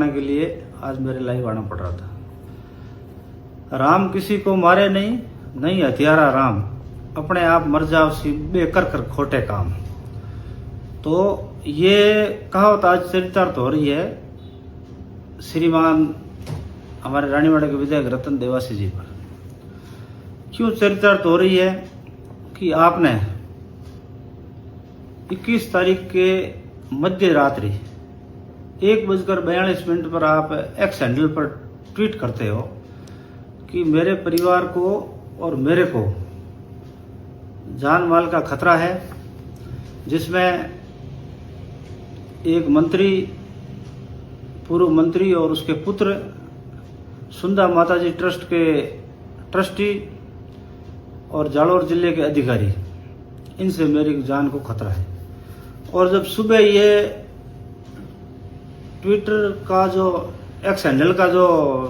बताने के लिए आज मेरे लाइव आना पड़ रहा था। राम किसी को मारे नहीं, नहीं हथियारा राम, अपने आप मर जाओ सिब्बे कर कर खोटे काम। तो ये कहावत आज चरितार्थ हो रही है श्रीमान हमारे रानीवाड़ा के विधायक रतन देवासी जी पर। क्यों चरितार्थ हो रही है कि आपने 21 तारीख के मध्य रात्रि 1:42 पर आप एक्स हैंडल पर ट्वीट करते हो कि मेरे परिवार को और मेरे को जान माल का खतरा है, जिसमें एक मंत्री, पूर्व मंत्री और उसके पुत्र, सुंदा माताजी ट्रस्ट के ट्रस्टी और जालौर जिले के अधिकारी, इनसे मेरी जान को खतरा है। और जब सुबह ये ट्विटर का जो एक्स हैंडल का जो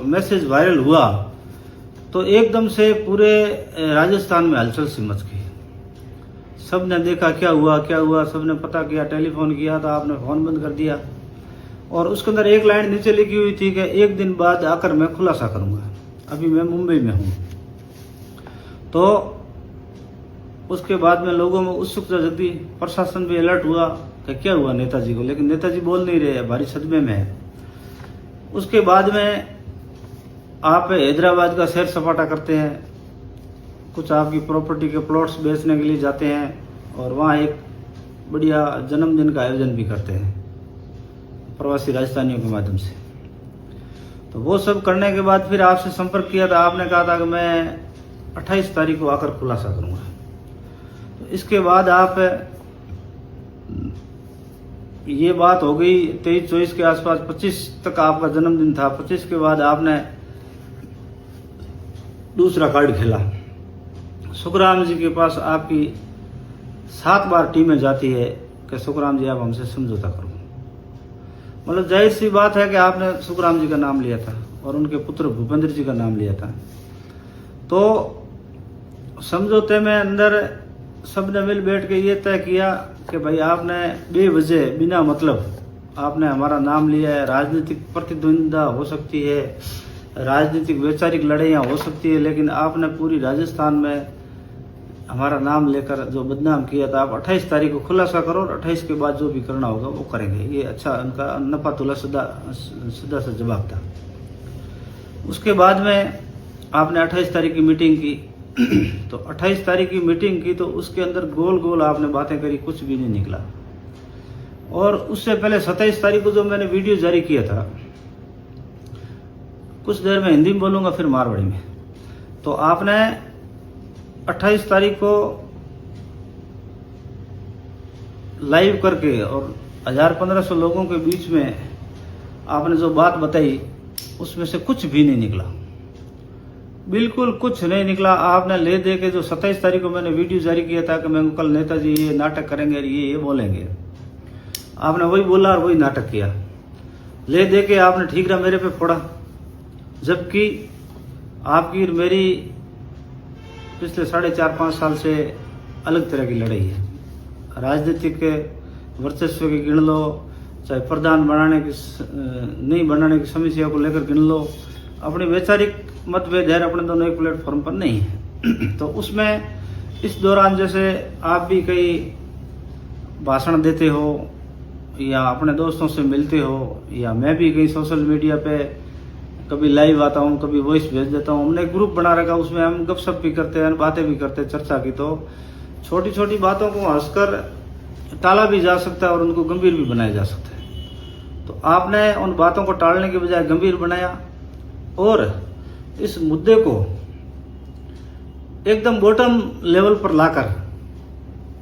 मैसेज वायरल हुआ तो एकदम से पूरे राजस्थान में हलचल सी मच गई। सबने देखा क्या हुआ, सबने पता किया, टेलीफोन किया तो आपने फोन बंद कर दिया। और उसके अंदर एक लाइन नीचे लिखी हुई थी कि एक दिन बाद आकर मैं खुलासा करूंगा, अभी मैं मुंबई में हूं। तो उसके बाद में लोगों में उत्सुकता जगी, प्रशासन भी अलर्ट हुआ कि क्या हुआ नेताजी को, लेकिन नेताजी बोल नहीं रहे, भारी सदमे में है। उसके बाद में आप हैदराबाद का सैर सपाटा करते हैं, कुछ आपकी प्रॉपर्टी के प्लॉट्स बेचने के लिए जाते हैं और वहाँ एक बढ़िया जन्मदिन का आयोजन भी करते हैं प्रवासी राजस्थानियों के माध्यम से। तो वो सब करने के बाद फिर आपसे संपर्क किया था, आपने कहा था कि मैं 28 तारीख को आकर खुलासा करूंगा। तो इसके बाद आप ये बात हो गई 23-24 के आसपास, 25 तक आपका जन्मदिन था। 25 के बाद आपने दूसरा कार्ड खेला। सुखराम जी के पास आपकी 7 बार टीमें जाती है कि सुखराम जी आप हमसे समझौता करो। मतलब जाहिर सी बात है कि आपने सुखराम जी का नाम लिया था और उनके पुत्र भूपेंद्र जी का नाम लिया था। तो समझौते में अंदर सबने मिल बैठ के ये तय किया कि भाई आपने बेवजह बिना मतलब आपने हमारा नाम लिया है। राजनीतिक प्रतिद्वंद्विता हो सकती है, राजनीतिक वैचारिक लड़ाइयाँ हो सकती है, लेकिन आपने पूरी राजस्थान में हमारा नाम लेकर जो बदनाम किया था। आप 28 तारीख को खुलासा करो और 28 के बाद जो भी करना होगा वो करेंगे। ये अच्छा उनका नपा तुला सीधा सा जवाब था। उसके बाद में आपने 28 तारीख की मीटिंग की। तो 28 तारीख की मीटिंग की तो उसके अंदर गोल गोल आपने बातें करी, कुछ भी नहीं निकला। और उससे पहले 27 तारीख को जो मैंने वीडियो जारी किया था, कुछ देर में हिंदी में बोलूंगा फिर मारवाड़ी में, तो आपने 28 तारीख को लाइव करके और 1000-1500 लोगों के बीच में आपने जो बात बताई उसमें से कुछ भी नहीं निकला, बिल्कुल कुछ नहीं निकला। आपने ले दे के जो 27 तारीख को मैंने वीडियो जारी किया था कि मैं कल नेताजी ये नाटक करेंगे, ये बोलेंगे, आपने वही बोला और वही नाटक किया। ले दे के आपने ठीकरा मेरे पे फोड़ा, जबकि आपकी और मेरी पिछले 4.5-5 साल से अलग तरह की लड़ाई है। राजनीतिक वर्चस्व की गिन लो, चाहे प्रधान बनाने की नहीं बनाने की समस्या को लेकर गिन लो, अपनी वैचारिक मतभेद है, अपने दोनों एक प्लेटफॉर्म पर नहीं है। तो उसमें इस दौरान जैसे आप भी कई भाषण देते हो या अपने दोस्तों से मिलते हो, या मैं भी कई सोशल मीडिया पे कभी लाइव आता हूँ, कभी वॉइस भेज देता हूँ। हमने ग्रुप बना रखा, उसमें हम गपशप भी करते हैं, बातें भी करते हैं, चर्चा की। तो छोटी छोटी बातों को हंसकर टाला भी जा सकता है और उनको गंभीर भी बनाया जा सकता है। तो आपने उन बातों को टालने के बजाय गंभीर बनाया और इस मुद्दे को एकदम बॉटम लेवल पर लाकर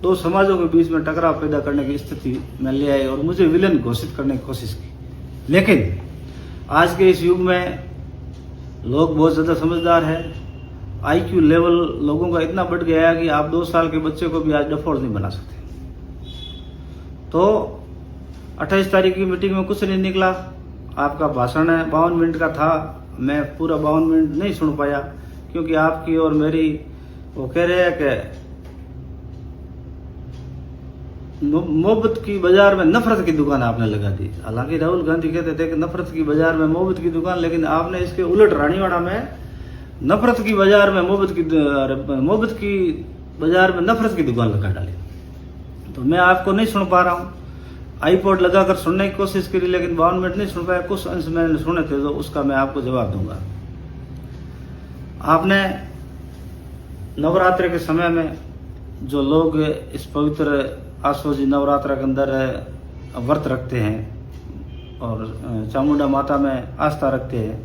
दो समाजों के बीच में टकराव पैदा करने की स्थिति में ले आए और मुझे विलेन घोषित करने की कोशिश की। लेकिन आज के इस युग में लोग बहुत ज्यादा समझदार है। आईक्यू लेवल लोगों का इतना बढ़ गया है कि आप 2 साल के बच्चे को भी आज डफोर नहीं बना सकते। तो 28 तारीख की मीटिंग में कुछ नहीं निकला। आपका भाषण 52 मिनट का था, मैं पूरा 52 मिनट नहीं सुन पाया क्योंकि आपकी और मेरी वो कह रहे हैं कि मोहब्बत की बाजार में नफरत की दुकान आपने लगा दी। हालांकि राहुल गांधी कहते थे कि नफरत की बाजार में मोहब्बत की दुकान, लेकिन आपने इसके उलट रानीवाड़ा में नफरत की बाजार में मोहब्बत की बाजार में नफरत की दुकान लगा डाली। तो मैं आपको नहीं सुन पा रहा हूँ, आईपॉड लगाकर सुनने की कोशिश करी लेकिन 52 मिनट नहीं सुन पाया। कुछ अंश मैंने सुने थे तो उसका मैं आपको जवाब दूंगा। आपने नवरात्रि के समय में जो लोग इस पवित्र आसोजी नवरात्रा के अंदर व्रत रखते हैं और चामुंडा माता में आस्था रखते हैं,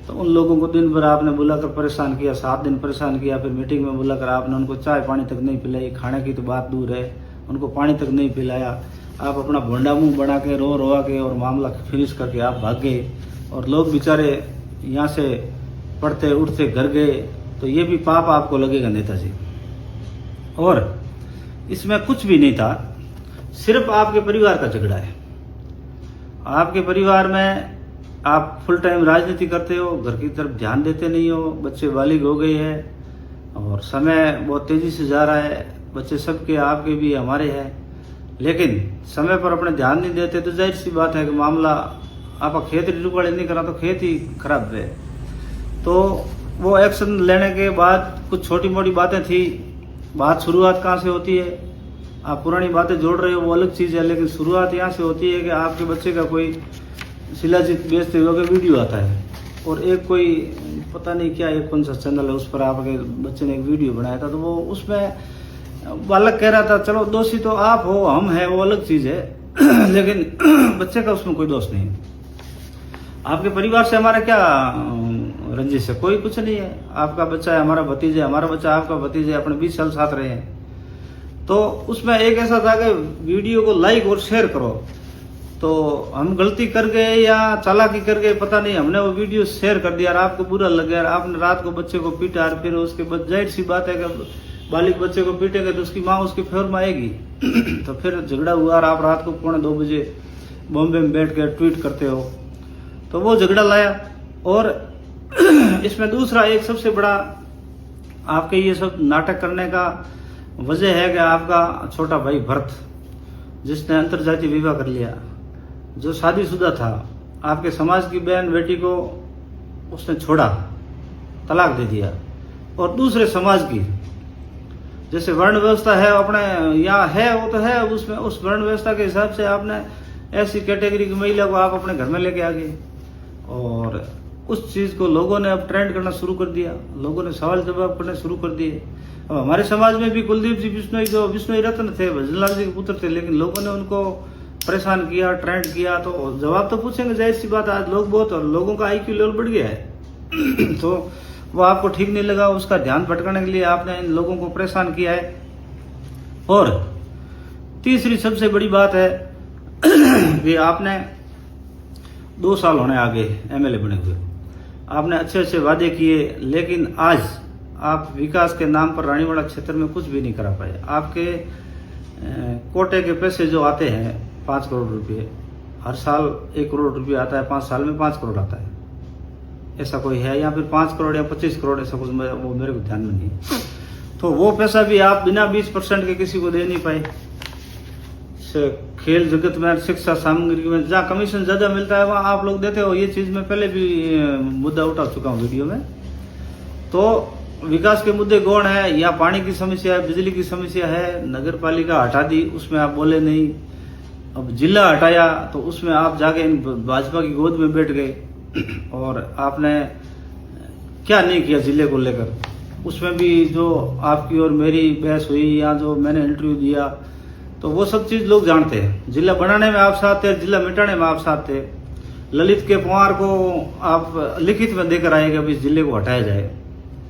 तो उन लोगों को दिन भर आपने बुलाकर परेशान किया, 7 दिन परेशान किया। फिर मीटिंग में बुलाकर आपने उनको चाय पानी तक नहीं पिलाई, खाने की तो बात दूर है, उनको पानी तक नहीं पिलाया। आप अपना भोंडा मुंह बना के रोआ के और मामला फिनिश करके आप भाग गए और लोग बेचारे यहाँ से पढ़ते उठते घर गए। तो ये भी पाप आपको लगेगा नेताजी। और इसमें कुछ भी नहीं था, सिर्फ आपके परिवार का झगड़ा है। आपके परिवार में आप फुल टाइम राजनीति करते हो, घर की तरफ ध्यान देते नहीं हो, बच्चे बालिग हो गए हैं और समय बहुत तेजी से जा रहा है, बच्चे सबके आपके भी हमारे हैं, लेकिन समय पर अपने ध्यान नहीं देते। तो जाहिर सी बात है कि मामला आपका खेत रुकाड़े नहीं करा तो खेत ही खराब है। तो वो एक्शन लेने के बाद कुछ छोटी मोटी बातें थी। बात शुरुआत कहाँ से होती है, आप पुरानी बातें जोड़ रहे हो वो अलग चीज़ है, लेकिन शुरुआत यहाँ से होती है कि आपके बच्चे का कोई शिलाजीत बेचते हुए का वीडियो आता है और एक कोई पता नहीं क्या एक कौन सा चैनल है उस पर आपके बच्चे ने एक वीडियो बनाया था। तो वो उसमें बालक कह रहा था चलो दोषी तो आप हो, हम हैं, वो अलग चीज़ है लेकिन बच्चे का उसमें कोई दोष नहीं। आपके परिवार से हमारा क्या रंजिश है, कोई कुछ नहीं है। आपका बच्चा है हमारा भतीजा है, हमारा बच्चा आपका भतीजा है, अपने 20 साल साथ रहे हैं। तो उसमें एक ऐसा था कि वीडियो को लाइक और शेयर करो। तो हम गलती कर गए या चालाकी कर गए पता नहीं, हमने वो वीडियो शेयर कर दिया और आपको बुरा लग गया, आपने रात को बच्चे को पीटा और फिर उसके बाद जाहिर सी बात है कि बालिक बच्चे को पीटेंगे तो उसकी माँ उसके फेवर में आएगी तो फिर झगड़ा हुआ और आप रात को 1:45 बजे बॉम्बे में बैठ कर ट्वीट करते हो। तो वो झगड़ा लाया। और इसमें दूसरा एक सबसे बड़ा आपके ये सब नाटक करने का वजह है कि आपका छोटा भाई भरत, जिसने अंतर्जातीय विवाह कर लिया, जो शादीशुदा था, आपके समाज की बहन बेटी को उसने छोड़ा, तलाक दे दिया। और दूसरे समाज की जैसे वर्ण व्यवस्था है अपने यहाँ है वो तो है, उसमें उस वर्ण व्यवस्था के हिसाब से आपने ऐसी कैटेगरी की महिला को आप अपने घर में लेके आ गए और उस चीज को लोगों ने अब ट्रेंड करना शुरू कर दिया, लोगों ने सवाल जवाब करने शुरू कर दिए। अब हमारे समाज में भी कुलदीप जी बिश्नोई जो बिश्नोई रत्न थे, भजनलाल जी के पुत्र थे, लेकिन लोगों ने उनको परेशान किया, ट्रेंड किया। तो जवाब तो पूछेंगे, जाहिर सी बात, आज लोग बहुत और लोगों का IQ लेवल बढ़ गया है तो वो आपको ठीक नहीं लगा, उसका ध्यान भटकाने के लिए आपने इन लोगों को परेशान किया है। और तीसरी सबसे बड़ी बात है कि आपने 2 साल होने आगे MLA बने हुए, आपने अच्छे अच्छे वादे किए, लेकिन आज आप विकास के नाम पर रानीवाड़ा क्षेत्र में कुछ भी नहीं करा पाए। आपके कोटे के पैसे जो आते हैं 5 करोड़ रुपए, हर साल 1 करोड़ रुपए आता है, 5 साल में 5 करोड़ आता है, ऐसा कोई है या फिर 5 करोड़ या 25 करोड़, ऐसा कुछ वो मेरे को ध्यान में नहीं। तो वो पैसा भी आप बिना 20% के किसी को दे नहीं पाए। खेल जगत में, शिक्षा सामग्री में जहाँ कमीशन ज्यादा मिलता है वहाँ आप लोग देते हो। ये चीज मैं पहले भी मुद्दा उठा चुका हूँ वीडियो में। तो विकास के मुद्दे गौण है, या पानी की समस्या है, बिजली की समस्या है, नगर पालिका हटा दी, उसमें आप बोले नहीं। अब जिला हटाया तो उसमें आप जाके इन भाजपा की गोद में बैठ गए और आपने क्या नहीं किया जिले को लेकर। उसमें भी जो आपकी और मेरी बहस हुई या जो मैंने इंटरव्यू दिया, तो वो सब चीज लोग जानते हैं। जिला बनाने में आप साथ थे, जिला मिटाने में आप साथ थे। ललित के पवार को आप लिखित में देकर आए कि अब इस जिले को हटाया जाए।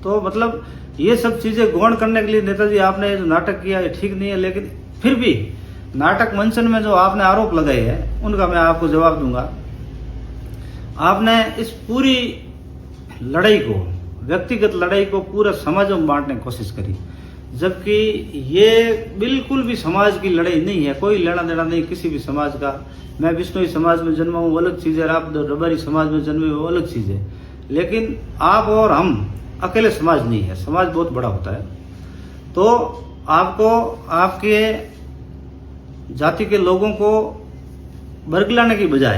तो मतलब ये सब चीजें गौण करने के लिए नेताजी आपने जो नाटक किया ये ठीक नहीं है, लेकिन फिर भी नाटक मंचन में जो आपने आरोप लगाए हैं उनका मैं आपको जवाब दूंगा। आपने इस पूरी लड़ाई को, व्यक्तिगत लड़ाई को पूरा समाज में बांटने की कोशिश करी, जबकि ये बिल्कुल भी समाज की लड़ाई नहीं है। कोई लेना देना नहीं किसी भी समाज का। मैं बिश्नोई समाज में जन्मा हूँ, अलग चीज है, आप रबारी समाज में जन्मे वो अलग चीज है, लेकिन आप और हम अकेले समाज नहीं है, समाज बहुत बड़ा होता है। तो आपको आपके जाति के लोगों को बरगलाने की बजाय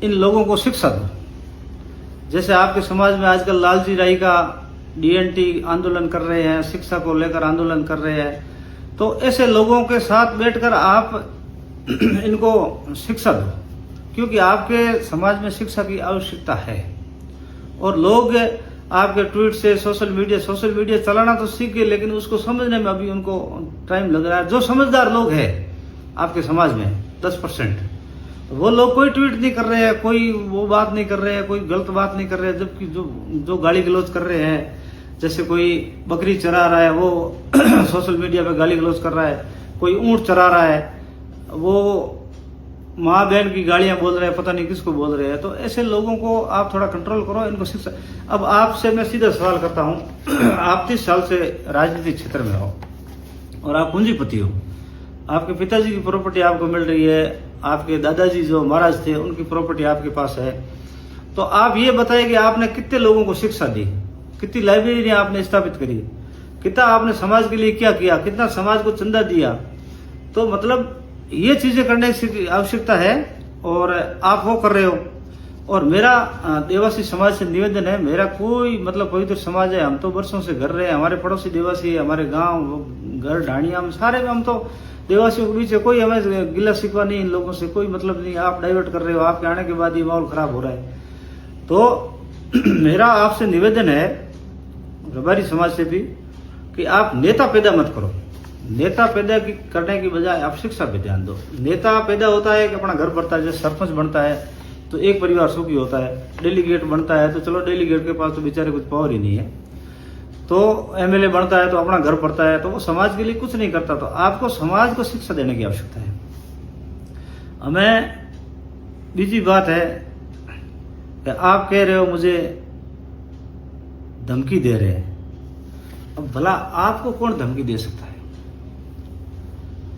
इन लोगों को शिक्षा दो। जैसे आपके समाज में आजकल लालजी राय का डीएनटी आंदोलन कर रहे हैं, शिक्षा को लेकर आंदोलन कर रहे हैं, तो ऐसे लोगों के साथ बैठकर आप इनको शिक्षा दो, क्योंकि आपके समाज में शिक्षा की आवश्यकता है। और लोग आपके ट्वीट से सोशल मीडिया चलाना तो सीख गए, लेकिन उसको समझने में अभी उनको टाइम लग रहा है। जो समझदार लोग हैं आपके समाज में 10%, वो लोग कोई ट्वीट नहीं कर रहे हैं, कोई वो बात नहीं कर रहे हैं, कोई गलत बात नहीं कर रहे हैं, जबकि जो गाली गलौज कर रहे हैं, जैसे कोई बकरी चरा रहा है वो सोशल मीडिया पे गाली गलौज कर रहा है, कोई ऊंट चरा रहा है वो माँ बहन की गालियां बोल रहे हैं, पता नहीं किसको बोल रहे हैं। तो ऐसे लोगों को आप थोड़ा कंट्रोल करो, इनको शिक्षा। अब आपसे मैं सीधा सवाल करता हूं, आप 30 साल से राजनीतिक क्षेत्र में हो और आप पूंजीपति हो, आपके पिताजी की प्रॉपर्टी आपको मिल रही है, आपके दादाजी जो महाराज थे उनकी प्रॉपर्टी आपके पास है, तो आप ये बताइए कि आपने कितने लोगों को शिक्षा दी, कितनी लाइब्रेरी आपने स्थापित करी, कितना आपने समाज के लिए क्या किया, कितना समाज को चंदा दिया। तो मतलब ये चीजें करने की आवश्यकता है और आप वो कर रहे हो। और मेरा देवासी समाज से निवेदन है, मेरा कोई मतलब पवित्र समाज है, हम तो वर्षों से घर रहे हैं, हमारे पड़ोसी देवासी है, हमारे गांव घर ढाणिया में सारे में हम तो देवासियों के बीच है, कोई हमें गिला शिकवा नहीं, इन लोगों से कोई मतलब नहीं। आप डाइवर्ट कर रहे हो, आपके आने के बाद ये माहौल खराब हो रहा है। तो मेरा आपसे निवेदन है, रबारी समाज से भी, कि आप नेता पैदा मत करो। नेता पैदा करने की बजाय आप शिक्षा पे ध्यान दो। नेता पैदा होता है कि अपना घर भरता है, जैसे सरपंच बनता है तो एक परिवार सुखी होता है, डेलीगेट बनता है तो चलो डेलीगेट के पास तो बेचारे कुछ पावर ही नहीं है, तो एमएलए बनता है तो अपना घर भरता है, तो वो समाज के लिए कुछ नहीं करता। तो आपको समाज को शिक्षा देने की आवश्यकता है। हमें बीजी बात है कि आप कह रहे हो मुझे धमकी दे रहे हैं। अब भला आपको कौन धमकी दे सकता है?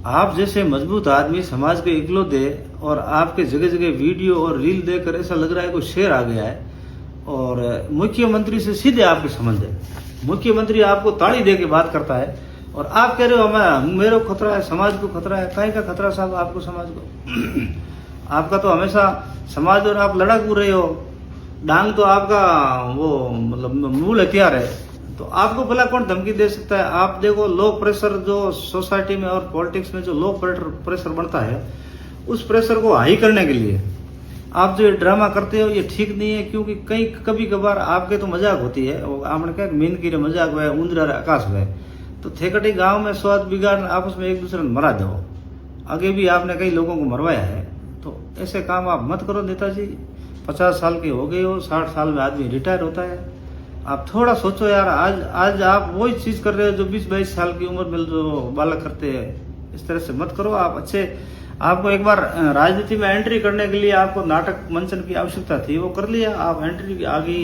आप जैसे मजबूत आदमी समाज के इकलौते, और आपके जगह जगह वीडियो और रील देखकर ऐसा लग रहा है कोई शेर आ गया है, और मुख्यमंत्री से सीधे आपके संबंध है। मुख्यमंत्री आपको ताली दे के बात करता है और आप कह रहे हो हमें मेरे को खतरा है, समाज को खतरा है। काहे का खतरा साहब आपको समाज को? आपका तो हमेशा समाज और आप लड़ाकू रहे हो, डांग तो आपका वो मतलब मूल हथियार है। तो आपको भला कौन धमकी दे सकता है? आप देखो, लो प्रेशर जो सोसाइटी में और पॉलिटिक्स में जो लो प्रेशर बनता है, उस प्रेशर को हाई करने के लिए आप जो ड्रामा करते हो ये ठीक नहीं है। क्योंकि कभी कभार आपके तो मजाक होती है, आपने कहा मीन की मजाक हुआ, उंदरा आकाश हुआ, तो थेकटी गांव में स्वाद बिगाड़ आपस में एक दूसरे ने मरा दो। आगे भी आपने कई लोगों को मरवाया है, तो ऐसे काम आप मत करो। नेताजी 50 साल के हो गए हो, 60 साल में आदमी रिटायर होता है। आप थोड़ा सोचो यार, आज आप वही चीज कर रहे हो जो 20-22 साल की उम्र में जो बालक करते हैं। इस तरह से मत करो आप। आपको एक बार राजनीति में एंट्री करने के लिए आपको नाटक मंचन की आवश्यकता थी, वो कर लिया, आप एंट्री आ गई।